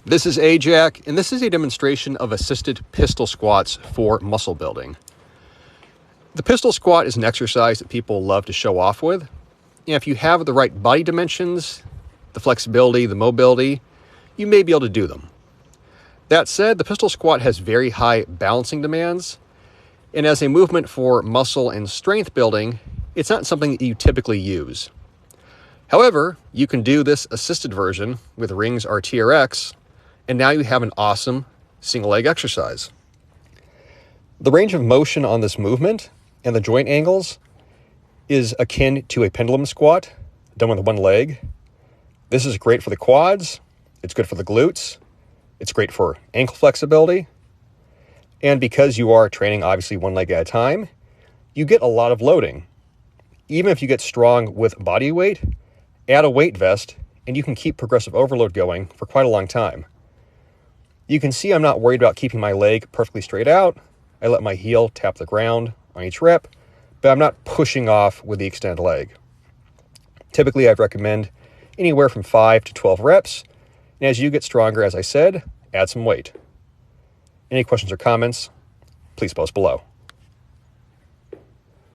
This is Ajax, and this is a demonstration of assisted pistol squats for muscle building. The pistol squat is an exercise that people love to show off with. And if you have the right body dimensions, the flexibility, the mobility, you may be able to do them. That said, the pistol squat has very high balancing demands, and as a movement for muscle and strength building, it's not something that you typically use. However, you can do this assisted version with Ring's RTRX, and now you have an awesome single leg exercise. The range of motion on this movement and the joint angles is akin to a pendulum squat done with one leg. This is great for the quads, it's good for the glutes, it's great for ankle flexibility, and because you are training obviously one leg at a time, you get a lot of loading. Even if you get strong with body weight, add a weight vest and you can keep progressive overload going for quite a long time. You can see I'm not worried about keeping my leg perfectly straight out. I let my heel tap the ground on each rep, but I'm not pushing off with the extended leg. Typically, I'd recommend anywhere from 5 to 12 reps. And as you get stronger, as I said, add some weight. Any questions or comments, please post below.